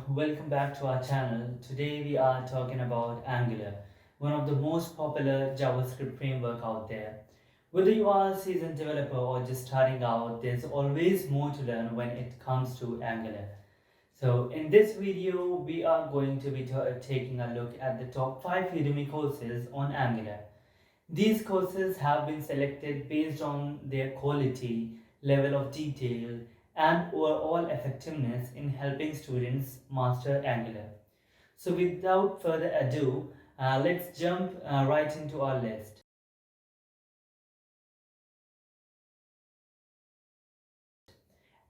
Welcome back to our channel. Today we are talking about Angular, one of the most popular JavaScript framework out there. Whether you are a seasoned developer or just starting out, there's always more to learn when it comes to Angular. So in this video, we are going to be taking a look at the top 5 Udemy courses on Angular. These courses have been selected based on their quality, level of detail, and overall effectiveness in helping students master Angular. So without further ado, let's jump right into our list.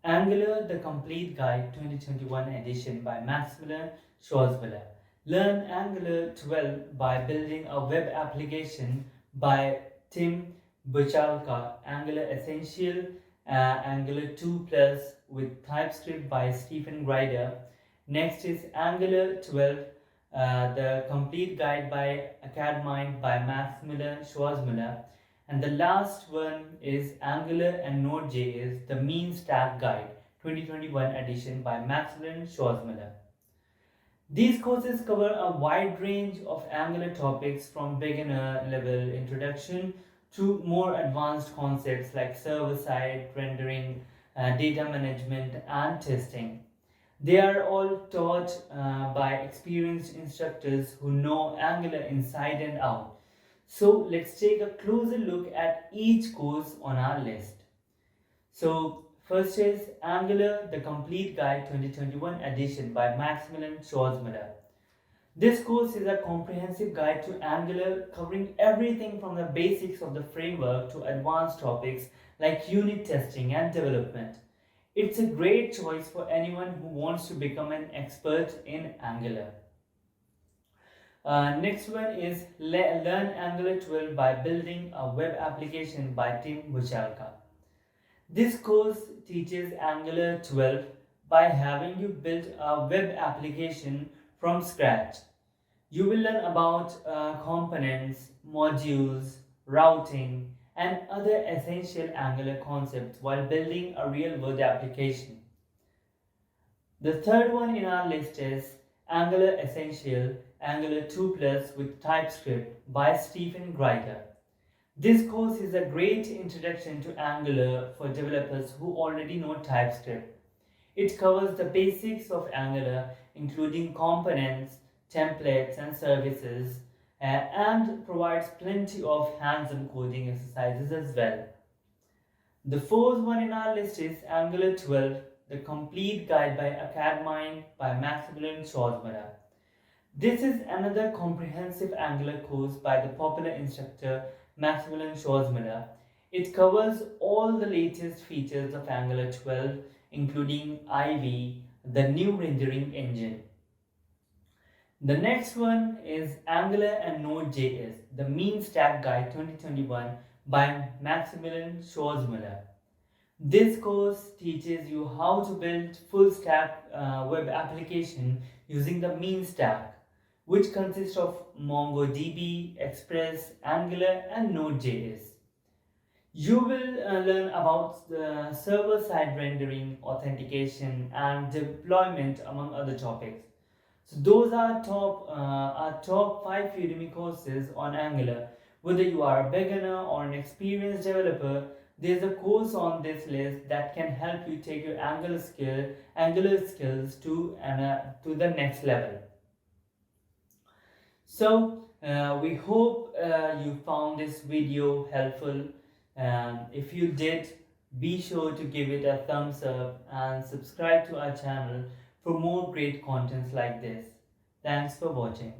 Angular, the Complete Guide 2021 edition by Maximilian Schwarzwiller. Learn Angular 12 by building a web application by Tim Buchalka. Angular Essential, Angular 2 Plus with TypeScript by Stephen Grider. Next is Angular 12, the Complete Guide by Academic by Maximilian Schwarzwiller. And the last one is Angular and Node.js, the Mean Stack Guide 2021 edition by Maximilian Schwarzmiller. These courses cover a wide range of Angular topics from beginner level introduction to more advanced concepts like server-side rendering, data management, and testing. They are all taught by experienced instructors who know Angular inside and out. So let's take a closer look at each course on our list. So first is Angular, the Complete Guide 2021 edition by Maximilian Schwarzmiller. This course is a comprehensive guide to Angular covering everything from the basics of the framework to advanced topics like unit testing and development. It's a great choice for anyone who wants to become an expert in Angular. Next one is Learn Angular 12 by Building a Web Application by Tim Buchalka. This course teaches Angular 12 by having you build a web application from scratch. You will learn about components, modules, routing, and other essential Angular concepts while building a real-world application. The third one in our list is Angular Essential, Angular 2 Plus with TypeScript by Stephen Grider. This course is a great introduction to Angular for developers who already know TypeScript. It covers the basics of Angular, including components, templates, and services, and provides plenty of hands-on coding exercises as well. The fourth one in our list is Angular 12, the Complete Guide by Academic by Maximilian Schwarzmiller. This is another comprehensive Angular course by the popular instructor Maximilian Schwarzmiller. It covers all the latest features of Angular 12, including Ivy, the new rendering engine. The next one is Angular and Node.js, the Mean Stack Guide 2021 by Maximilian Schwarzmiller. This course teaches you how to build full stack web application using the mean stack, which consists of MongoDB, Express, Angular, and Node.js. You will learn about the server-side rendering, authentication, and deployment, among other topics. So those are top 5 Udemy courses on Angular. Whether you are a beginner or an experienced developer, there's a course on this list that can help you take your Angular skills to the next level. So we hope you found this video helpful. If you did, be sure to give it a thumbs up and subscribe to our channel for more great contents like this. Thanks for watching.